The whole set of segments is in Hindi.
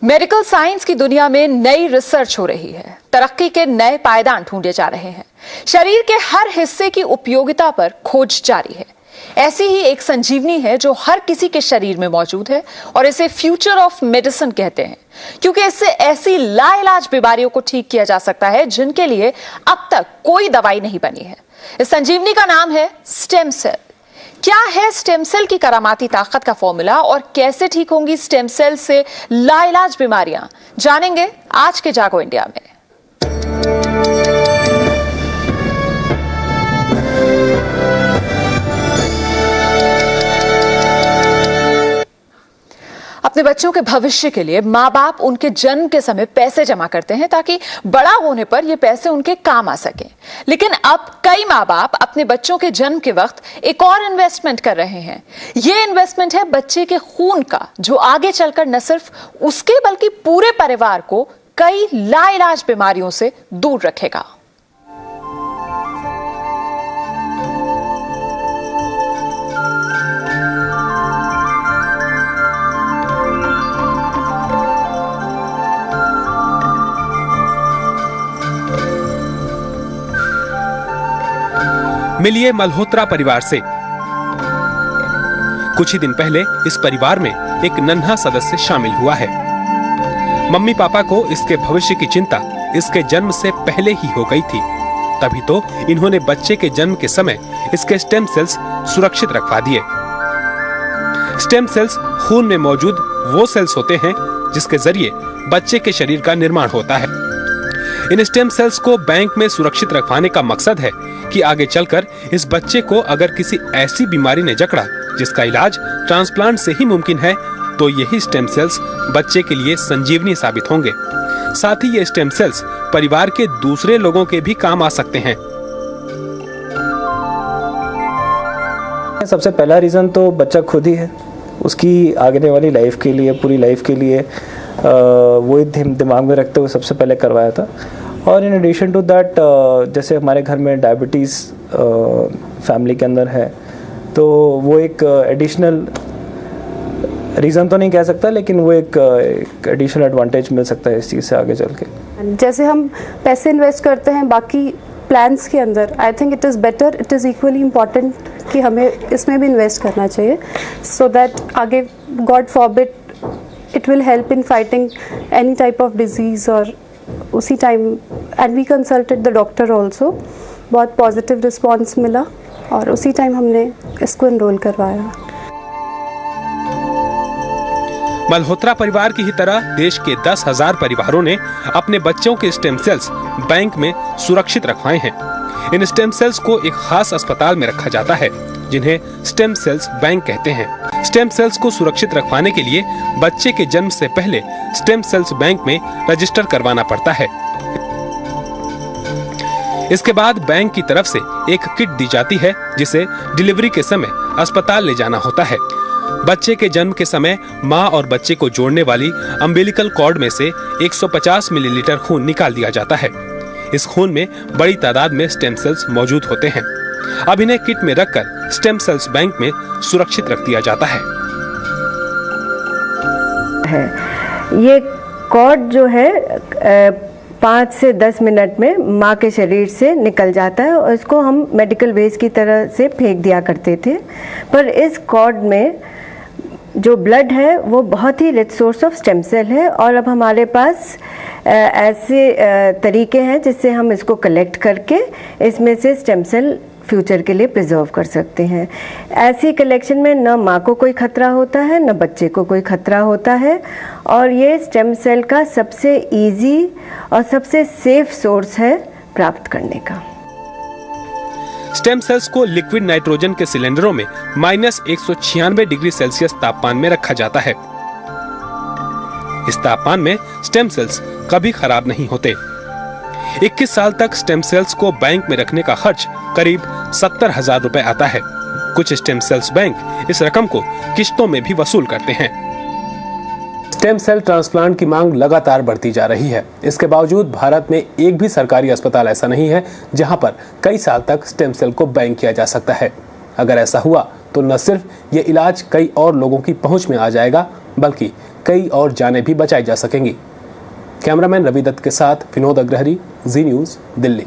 मेडिकल साइंस की दुनिया में नई रिसर्च हो रही है, तरक्की के नए पायदान ढूंढे जा रहे हैं। शरीर के हर हिस्से की उपयोगिता पर खोज जारी है। ऐसी ही एक संजीवनी है जो हर किसी के शरीर में मौजूद है और इसे फ्यूचर ऑफ मेडिसिन कहते हैं, क्योंकि इससे ऐसी लाइलाज बीमारियों को ठीक किया जा सकता है जिनके लिए अब तक कोई दवाई नहीं बनी है। इस संजीवनी का नाम है स्टेम सेल। क्या है स्टेम सेल की करामाती ताकत का फॉर्मूला और कैसे ठीक होंगी स्टेम सेल से लाइलाज बीमारियां, जानेंगे आज के जागो इंडिया में। अपने बच्चों के भविष्य के लिए माँ बाप उनके जन्म के समय पैसे जमा करते हैं ताकि बड़ा होने पर ये पैसे उनके काम आ सके। लेकिन अब कई माँ बाप अपने बच्चों के जन्म के वक्त एक और इन्वेस्टमेंट कर रहे हैं। ये इन्वेस्टमेंट है बच्चे के खून का, जो आगे चलकर न सिर्फ उसके बल्कि पूरे परिवार को कई लाइलाज बीमारियों से दूर रखेगा। मिलिए मल्होत्रा परिवार से। कुछ ही दिन पहले इस परिवार में एक नन्हा सदस्य शामिल हुआ है। मम्मी पापा को इसके भविष्य की चिंता इसके जन्म से पहले ही हो गई थी, तभी तो इन्होंने बच्चे के जन्म के समय इसके स्टेम सेल्स सुरक्षित रखवा दिए। स्टेम सेल्स खून में मौजूद वो सेल्स होते हैं जिसके जरिए बच्चे के शरीर का निर्माण होता है। इन स्टेम सेल्स को बैंक में सुरक्षित रखवाने का मकसद है कि आगे चलकर इस बच्चे को अगर किसी ऐसी बीमारी ने जकड़ा जिसका इलाज ट्रांसप्लांट से ही मुमकिन है, तो यही स्टेम सेल्स बच्चे के लिए संजीवनी साबित होंगे। साथ ही ये स्टेम सेल्स परिवार के दूसरे लोगों के भी काम आ सकते हैं। सबसे पहला रीजन तो बच्चा खुद ही है, उसकी आगे वाली लाइफ के लिए, पूरी लाइफ के लिए वो दिमाग में रखते हुए सबसे पहले करवाया था। और इन एडिशन टू दैट, जैसे हमारे घर में डायबिटीज़ फैमिली के अंदर है, तो वो एक एडिशनल रीज़न तो नहीं कह सकता, लेकिन वो एक एडिशनल एडवांटेज मिल सकता है इस चीज़ से आगे चल के। जैसे हम पैसे इन्वेस्ट करते हैं बाकी प्लान्स के अंदर, I think it is better, it is equally important कि हमें इसमें भी इन्वेस्ट करना चाहिए, सो दैट आगे God forbid it will help in fighting any type of disease। और उसी time and we consulted the doctor also, बहुत पॉजिटिव रिस्पॉन्स मिला और उसी टाइम हमने इसको एनरोल करवाया। मल्होत्रा परिवार की ही तरह देश के 10,000 परिवारों ने अपने बच्चों के स्टेम सेल्स बैंक में सुरक्षित रखवाए हैं। इन स्टेम सेल्स को एक खास अस्पताल में रखा जाता है जिन्हें स्टेम सेल्स बैंक कहते हैं। स्टेम सेल्स को सुरक्षित रखवाने के लिए बच्चे के जन्म से पहले स्टेम सेल्स बैंक में रजिस्टर करवाना पड़ता है। इसके बाद बैंक की तरफ से एक किट दी जाती है जिसे डिलीवरी के समय अस्पताल ले जाना होता है। बच्चे के जन्म के समय माँ और बच्चे को जोड़ने वाली अम्बिलिकल कॉर्ड में से 150 मिलीलीटर खून निकाल दिया जाता है। इस खून में बड़ी तादाद में स्टेम सेल्स मौजूद होते हैं। अब इन्हें किट में रखकर स्टेम सेल्स बैंक में सुरक्षित रख दिया जाता है। ये कॉर्ड जो है 5 से 10 मिनट में माँ के शरीर से निकल जाता है और इसको हम मेडिकल वेस्ट की तरह से फेंक दिया करते थे। पर इस कॉर्ड में जो ब्लड है वो बहुत ही rich source of stem cell है और अब हमारे पास ऐसे तरीके हैं जिससे हम इसको कलेक्ट करके इसमें से स्टेम सेल फ्यूचर के लिए प्रिजर्व कर सकते हैं। ऐसी कलेक्शन में न माँ को कोई खतरा होता है न बच्चे को कोई खतरा होता है और ये स्टेम सेल का सबसे इजी और सबसे सेफ सोर्स है प्राप्त करने का। स्टेम सेल्स को लिक्विड नाइट्रोजन के सिलेंडरों में -196 डिग्री सेल्सियस तापमान में रखा जाता है। इस तापमान में स्टेम सेल्स कभी खराब नहीं होते। 21 साल तक स्टेम सेल्स को बैंक में रखने का खर्च करीब 70,000 रुपए आता है। कुछ स्टेम सेल्स बैंक इस रकम को किश्तों में भी वसूल करते हैं। स्टेम सेल ट्रांसप्लांट की मांग लगातार बढ़ती जा रही है। इसके बावजूद भारत में एक भी सरकारी अस्पताल ऐसा नहीं है जहां पर कई साल तक स्टेम सेल को बैंक किया जा सकता है। अगर ऐसा हुआ तो न सिर्फ ये इलाज कई और लोगों की पहुंच में आ जाएगा, बल्कि कई और जानें भी बचाई जा सकेंगी। कैमरामैन रवि दत्त के साथ विनोद अग्रहरी, जी न्यूज़, दिल्ली।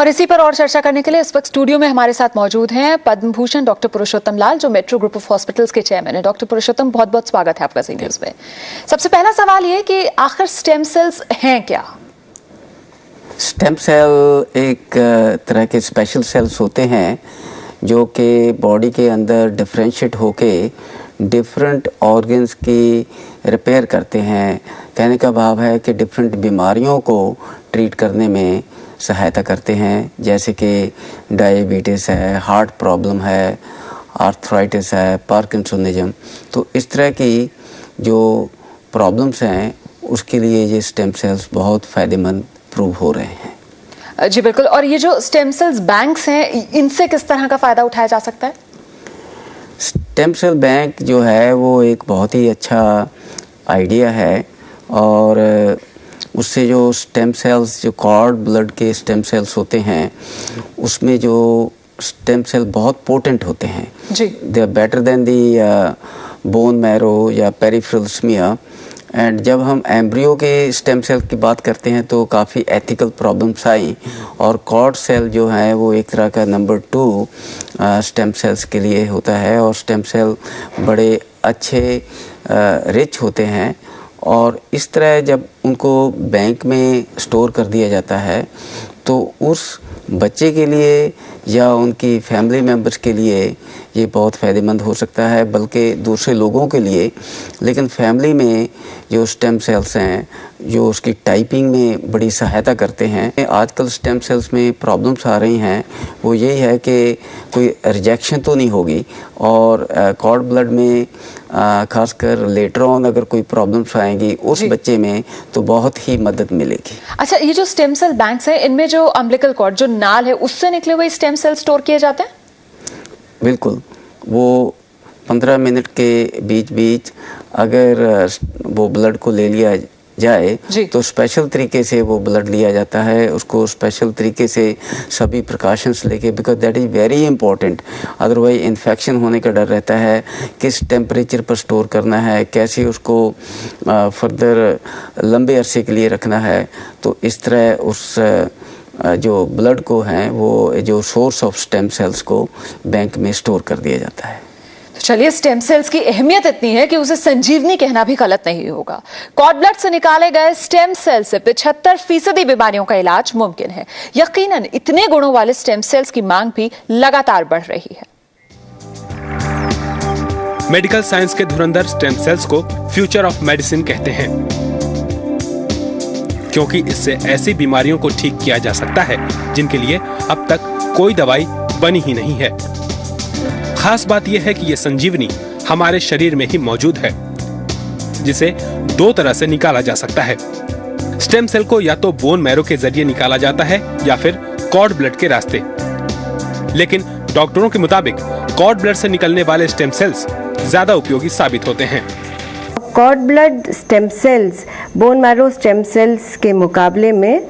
और इसी पर और चर्चा करने के लिए इस वक्त स्टूडियो में हमारे साथ मौजूद हैं पद्म भूषण डॉक्टर पुरुषोत्तम लाल, जो मेट्रो ग्रुप ऑफ हॉस्पिटल्स के चेयरमैन हैं। डॉक्टर पुरुषोत्तम, बहुत बहुत स्वागत है आपका जी न्यूज़ में। सबसे पहला सवाल ये कि आखिर स्टेम सेल्स हैं क्या? स्टेम सेल एक तरह के स्पेशल सेल्स होते हैं जो कि बॉडी के अंदर डिफ्रेंशिएट होके डिफरेंट ऑर्गन्स की रिपेयर करते हैं। कहने का भाव है कि डिफरेंट बीमारियों को ट्रीट करने में सहायता करते हैं, जैसे कि डायबिटीज़ है, हार्ट प्रॉब्लम है, आर्थराइटिस है, पार्किंसोनिज्म। तो इस तरह की जो प्रॉब्लम्स हैं उसके लिए ये स्टेम सेल्स बहुत फ़ायदेमंद प्रूव हो रहे हैं। जी बिल्कुल। और ये जो स्टेम सेल्स बैंक्स हैं, इनसे किस तरह का फ़ायदा उठाया जा सकता है? स्टेम सेल बैंक जो है वो एक बहुत ही अच्छा आइडिया है, और उससे जो स्टेम सेल्स, जो कॉर्ड ब्लड के स्टेम सेल्स होते हैं, उसमें जो स्टेम सेल बहुत पोटेंट होते हैं जी। They are better than the bone marrow या पेरिफेरल स्मीयर। एंड जब हम एम्ब्रियो के स्टेम सेल की बात करते हैं तो काफ़ी एथिकल प्रॉब्लम्स आई, और कॉर्ड सेल जो है वो एक तरह का नंबर 2 स्टेम सेल्स के लिए होता है, और स्टेम सेल बड़े अच्छे रिच होते हैं। और इस तरह जब उनको बैंक में स्टोर कर दिया जाता है तो उस बच्चे के लिए या उनकी फैमिली मेम्बर्स के लिए ये बहुत फ़ायदेमंद हो सकता है, बल्कि दूसरे लोगों के लिए। लेकिन फैमिली में जो स्टेम सेल्स हैं जो उसकी टाइपिंग में बड़ी सहायता करते हैं। आजकल स्टेम सेल्स में प्रॉब्लम्स आ रही हैं, वो यही है कि कोई रिजेक्शन तो नहीं होगी, और कॉर्ड ब्लड में खासकर लेटर ऑन अगर कोई प्रॉब्लम्स आएंगी उस बच्चे में तो बहुत ही मदद मिलेगी। अच्छा, ये जो स्टेम सेल बैंक्स हैं, इनमें जो अम्बिलिकल कॉर्ड, जो नाल है, उससे निकले हुए स्टेम सेल स्टोर किए जाते हैं? बिल्कुल। वो 15 मिनट के बीच बीच अगर वो ब्लड को ले लिया जाए तो स्पेशल तरीके से वो ब्लड लिया जाता है, उसको स्पेशल तरीके से सभी प्रिकॉशंस लेके, because that is very important. Otherwise infection होने का डर रहता है। किस टेम्परेचर पर स्टोर करना है, कैसे उसको फर्दर लंबे अरसे के लिए रखना है। तो इस तरह उस जो ब्लड को हैं वो जो सोर्स ऑफ स्टेम सेल्स को बैंक में स्टोर कर दिया जाता है। तो चलिए, स्टेम सेल्स की अहमियत इतनी है कि उसे संजीवनी कहना भी गलत नहीं होगा। कॉर्ड ब्लड से निकाले गए स्टेम सेल से 75% बीमारियों का इलाज मुमकिन है। यकीनन इतने गुणों वाले स्टेम सेल्स की मांग भी लगातार बढ़ रही है। मेडिकल साइंस के धुरंधर स्टेम सेल्स को फ्यूचर ऑफ मेडिसिन कहते हैं, क्योंकि इससे ऐसी बीमारियों को ठीक किया जा सकता है जिनके लिए अब तक कोई दवाई बनी ही नहीं है। खास बात यह है कि यह संजीवनी हमारे शरीर में ही मौजूद है, जिसे 2 तरह से निकाला जा सकता है। स्टेम सेल को या तो बोन मैरो के जरिए निकाला जाता है या फिर कॉर्ड ब्लड के रास्ते। लेकिन डॉक्टरों के मुताबिक कॉर्ड ब्लड से निकलने वाले स्टेम सेल्स ज्यादा उपयोगी साबित होते हैं। Cord blood stem cells bone marrow stem cells के मुकाबले में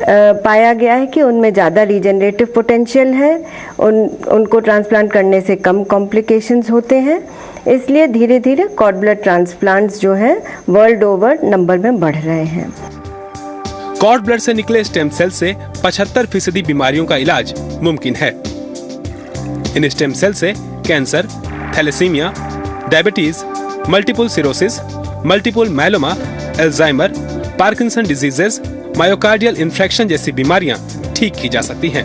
पाया गया है कि उनमें ज़्यादा रीजनरेटिव पोटेंशियल है, उनको ट्रांसप्लांट करने से कम कॉम्प्लिकेशंस होते हैं। इसलिए धीरे धीरे कॉर्ड ब्लड ट्रांसप्लांट्स जो हैं वर्ल्ड ओवर नंबर में बढ़ रहे हैं। कॉर्ड ब्लड से निकले स्टेम सेल से 75% बीमारियों का इलाज मुमकिन है। इन स्टेम सेल से cancer, thalassemia, diabetes, multiple cirrhosis, multiple myeloma, Alzheimer, Parkinson diseases, myocardial infection जैसी बीमारियां ठीक की जा सकती हैं।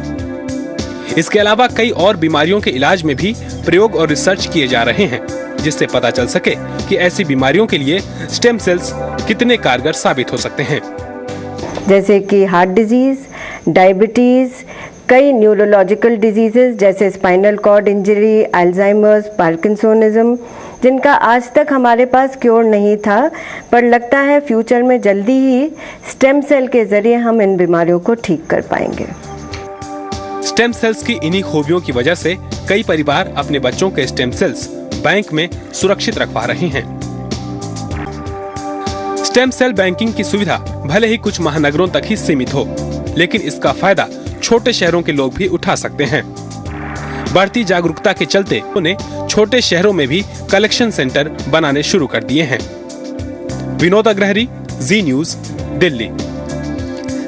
इसके अलावा कई और बीमारियों के इलाज में भी प्रयोग और रिसर्च किए जा रहे हैं, जिससे पता चल सके कि ऐसी बीमारियों के लिए स्टेम सेल्स कितने कारगर साबित हो सकते हैं। जैसे कि हार्ट डिजीज, डायबिटीज, कई न्यूरोलॉजिकल डिजीजेस जैसे spinal cord injury, Alzheimer's, Parkinsonism, जिनका आज तक हमारे पास क्योर नहीं था, पर लगता है फ्यूचर में जल्दी ही स्टेम सेल के जरिए हम इन बीमारियों को ठीक कर पाएंगे। स्टेम सेल्स की इन्हीं खूबियों की वजह से कई परिवार अपने बच्चों के स्टेम सेल्स बैंक में सुरक्षित रखवा रहे हैं। स्टेम सेल बैंकिंग की सुविधा भले ही कुछ महानगरों तक ही सीमित हो, लेकिन इसका फायदा छोटे शहरों के लोग भी उठा सकते हैं। बढ़ती जागरूकता के चलते उन्हें छोटे शहरों में भी कलेक्शन सेंटर बनाने शुरू कर दिए हैं। विनोद अग्रहरी, जी न्यूज, दिल्ली।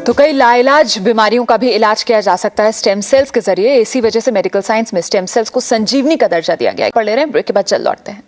तो कई लाइलाज बीमारियों का भी इलाज किया जा सकता है स्टेम सेल्स के जरिए। इसी वजह से मेडिकल साइंस में स्टेम सेल्स को संजीवनी का दर्जा दिया गया है। पढ़ ले रहे हैं, ब्रेक के बाद जल्द लौटते हैं।